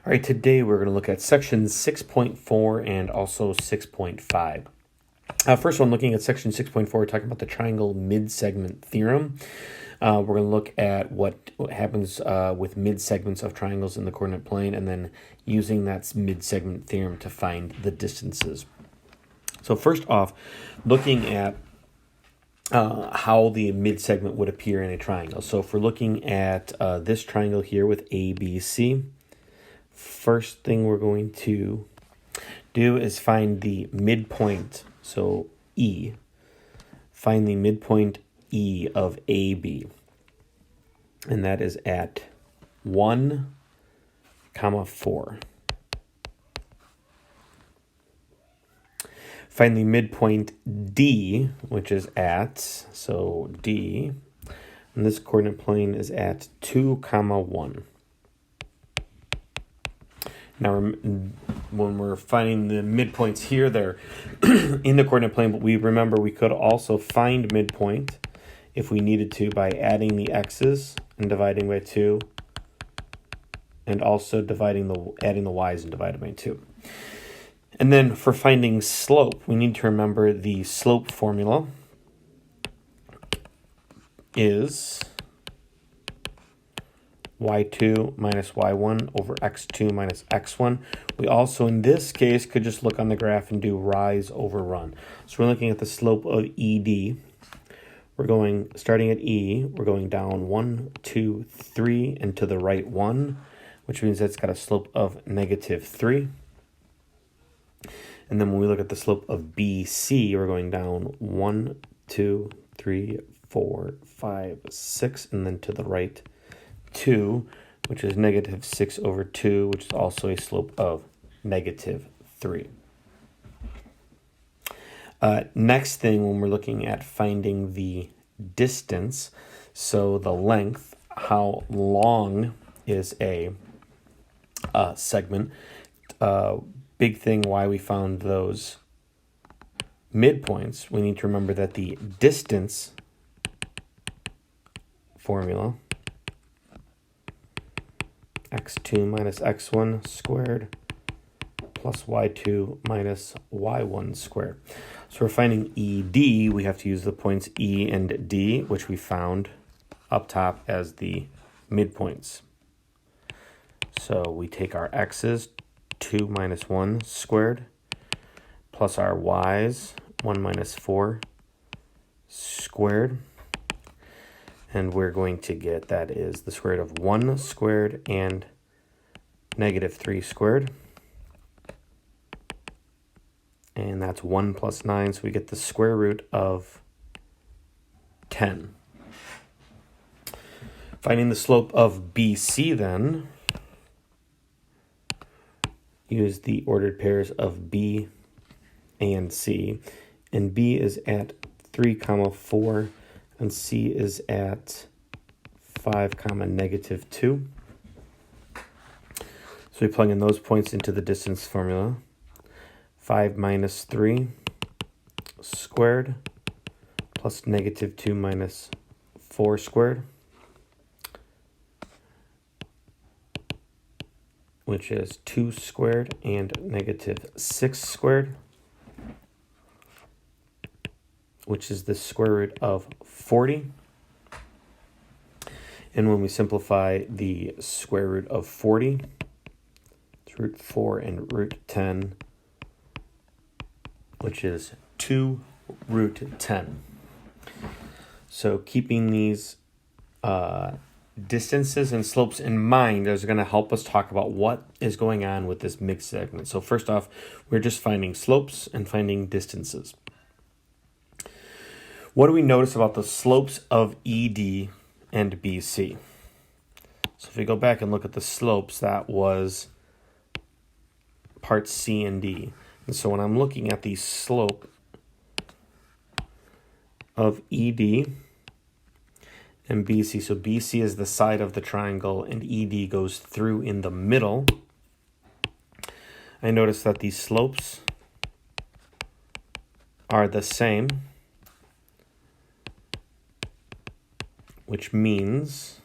All right, today we're going to look at section 6.4 and also 6.5. First one, looking at section 6.4, we're talking about the triangle mid-segment theorem. We're going to look at what happens with mid-segments of triangles in the coordinate plane, and then using that mid-segment theorem to find the distances. So first off, looking at how the mid-segment would appear in a triangle. So if we're looking at this triangle here with ABC, first thing we're going to do is find the midpoint, so E. Find the midpoint E of AB. And that is at 1, 4. Find the midpoint D, which is at, so D, and this coordinate plane is at 2, 1. Now, when we're finding the midpoints here, they're in the coordinate plane, but we could also find midpoint if we needed to by adding the x's and dividing by 2, and also adding the y's and dividing by 2. And then for finding slope, we need to remember the slope formula is y2 minus y1 over x2 minus x1. We also, in this case, could just look on the graph and do rise over run. So we're looking at the slope of ED. Starting at E, we're going down 1, 2, 3, and to the right 1, which means it's got a slope of -3. And then when we look at the slope of BC, we're going down 1, 2, 3, 4, 5, 6, and then to the right 2, which is -6 over 2, which is also a slope of -3. Next thing, when we're looking at finding the distance, so the length, how long is a segment, big thing why we found those midpoints, we need to remember that the distance formula, x2 minus x1 squared plus y2 minus y1 squared. So we're finding ED, we have to use the points E and D, which we found up top as the midpoints. So we take our x's, 2 minus 1 squared, plus our y's, 1 minus 4 squared. And we're going to get, that is the square root of 1 squared and -3 squared. And that's 1 plus 9, so we get the square root of 10. Finding the slope of BC then, use the ordered pairs of B and C. And B is at 3, 4, and C is at 5, -2. So we plug in those points into the distance formula. 5 minus 3 squared plus -2 minus 4 squared, which is 2 squared and -6 squared, which is the square root of 40. And when we simplify the square root of 40, it's root 4 and root 10, which is 2 root 10. So keeping these distances and slopes in mind is going to help us talk about what is going on with this mixed segment. So first off, we're just finding slopes and finding distances. What do we notice about the slopes of ED and BC? So if we go back and look at the slopes, that was parts C and D. And so when I'm looking at the slope of ED and BC, so BC is the side of the triangle and ED goes through in the middle, I notice that the slopes are the same, which means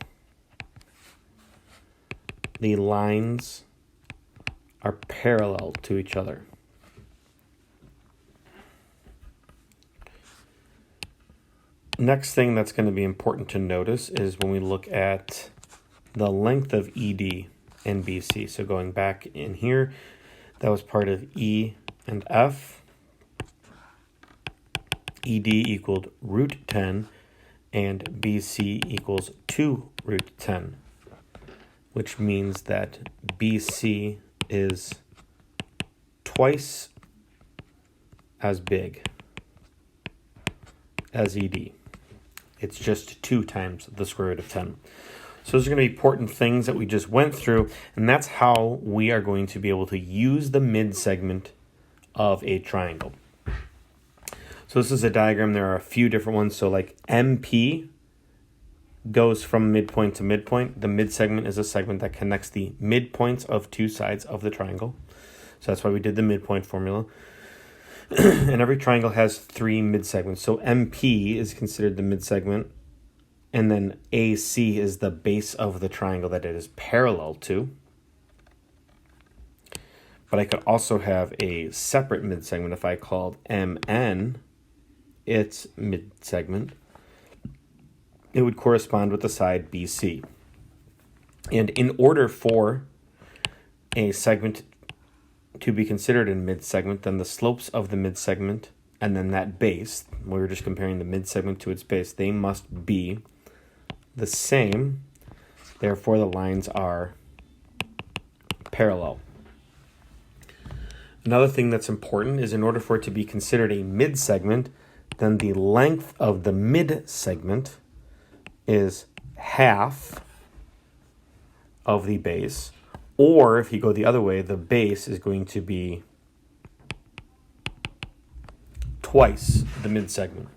the lines are parallel to each other. Next thing that's going to be important to notice is when we look at the length of ED and BC. So going back in here, that was part of E and F. ED equaled root 10 and BC equals 2 root 10, which means that BC is twice as big as ED. It's just 2 times the square root of 10. So those are going to be important things that we just went through, and that's how we are going to be able to use the mid-segment of a triangle. So this is a diagram. There are a few different ones. So like MP goes from midpoint to midpoint. The mid-segment is a segment that connects the midpoints of 2 sides of the triangle. So that's why we did the midpoint formula. And every triangle has 3 mid-segments. So MP is considered the mid-segment. And then AC is the base of the triangle that it is parallel to. But I could also have a separate mid-segment if I called MN its mid-segment. It would correspond with the side BC. And in order for a segment to be considered a mid-segment, then the slopes of the mid-segment and then that base, we were just comparing the mid-segment to its base, they must be the same. Therefore, the lines are parallel. Another thing that's important is in order for it to be considered a mid-segment, then the length of the mid-segment is half of the base. Or if you go the other way, the base is going to be twice the mid-segment.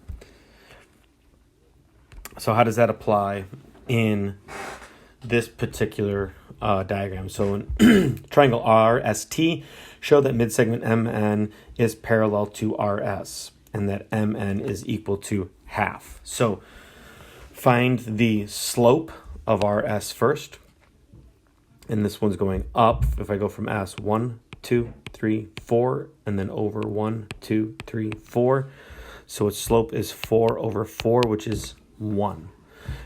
So how does that apply in this particular diagram? So in triangle RST, show that mid-segment MN is parallel to RS and that MN is equal to half. So find the slope of RS first. And this one's going up. If I go from S, 1, 2, 3, 4, and then over 1, 2, 3, 4. So its slope is 4 over 4, which is 1.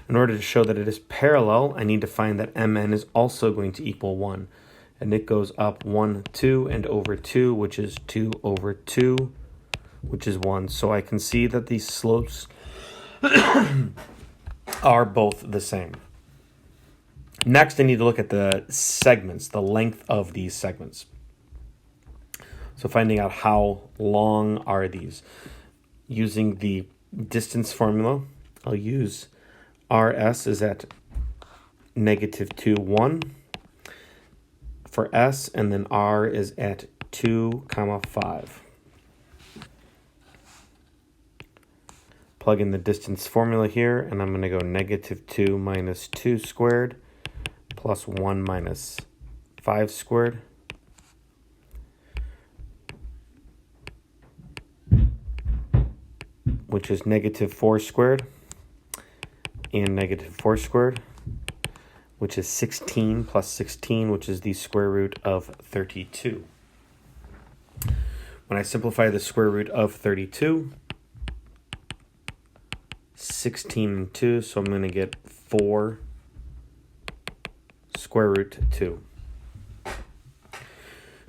In order to show that it is parallel, I need to find that MN is also going to equal 1. And it goes up 1, 2, and over 2, which is 2 over 2, which is 1. So I can see that these slopes are both the same. Next, I need to look at the segments, the length of these segments. So finding out how long are these. Using the distance formula, I'll use RS is at -2, 1 for S, and then R is at 2, 5. Plug in the distance formula here, and I'm going to go -2 minus 2 squared plus 1 minus 5 squared. Which is -4 squared. And -4 squared, which is 16 plus 16, which is the square root of 32. When I simplify the square root of 32, 16 and 2, so I'm going to get 4 square root 2.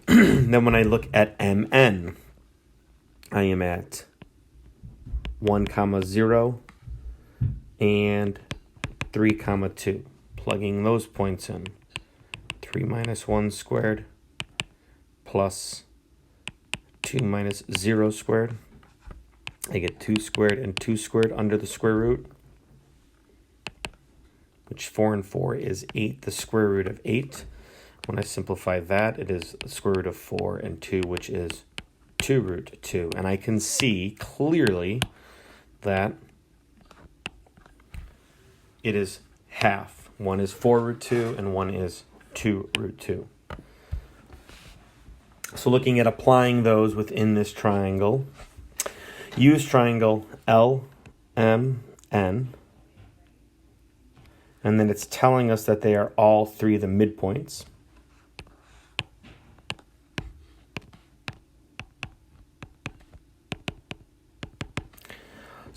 Then when I look at MN, I am at 1, 0, and 3, 2. Plugging those points in. 3 minus 1 squared plus 2 minus 0 squared. I get 2 squared and 2 squared under the square root, which 4 and 4 is 8, the square root of 8. When I simplify that, it is the square root of 4 and 2, which is 2 root 2. And I can see clearly that it is half. One is 4 root 2 and one is 2 root 2. So looking at applying those within this triangle, use triangle LMN, and then it's telling us that they are all 3 the midpoints.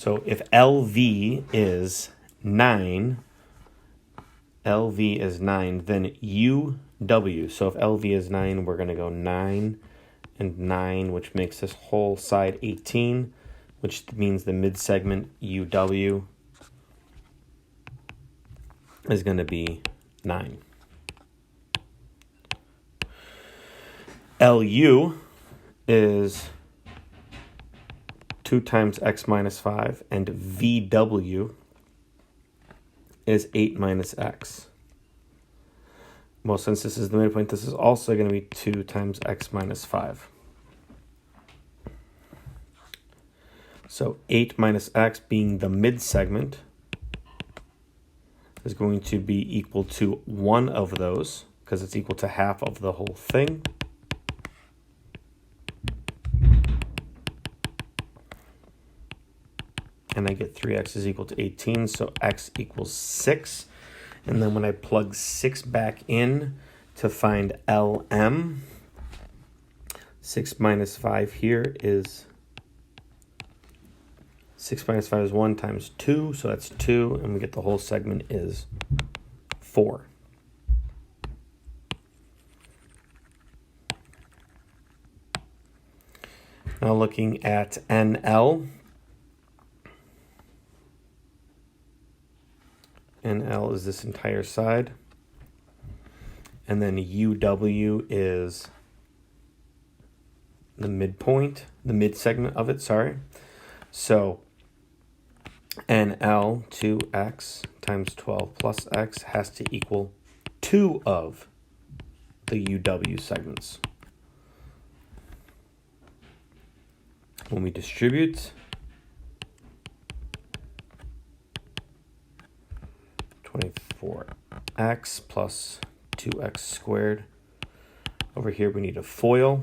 So if LV is 9, then UW. So if LV is 9, we're going to go 9 and 9, which makes this whole side 18, which means the mid-segment UW is going to be 9. LU is 2 times x minus 5, and VW is 8 minus x. Well, since this is the midpoint, this is also going to be 2 times x minus 5. So 8 minus x, being the mid-segment, is going to be equal to one of those, because it's equal to half of the whole thing. And I get 3x is equal to 18, so x equals 6. And then when I plug 6 back in to find LM, 6 minus 5 here is 6 minus 5 is 1 times 2, so that's 2, and we get the whole segment is 4. Now looking at NL. NL is this entire side. And then UW is the midpoint, the mid-segment of it, sorry. So NL, 2x times 12 plus x has to equal 2 of the UW segments. When we distribute, 24x plus 2x squared. Over here we need a FOIL.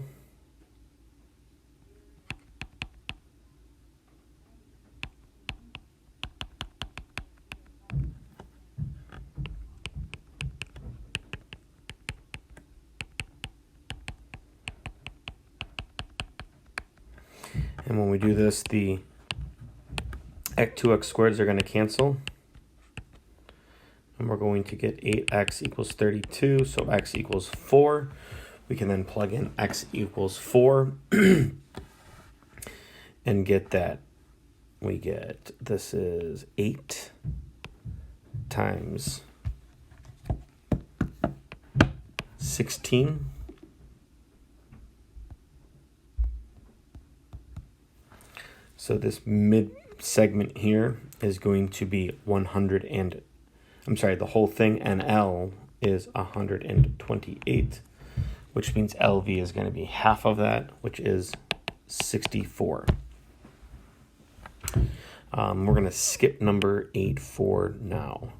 And when we do this, the 2x squareds are going to cancel. And we're going to get 8x equals 32, so x equals 4. We can then plug in x equals 4 and get that. We get, this is 8 times 16. So this mid segment here is going to be the whole thing, NL is 128, which means LV is going to be half of that, which is 64. We're going to skip number 8 for now.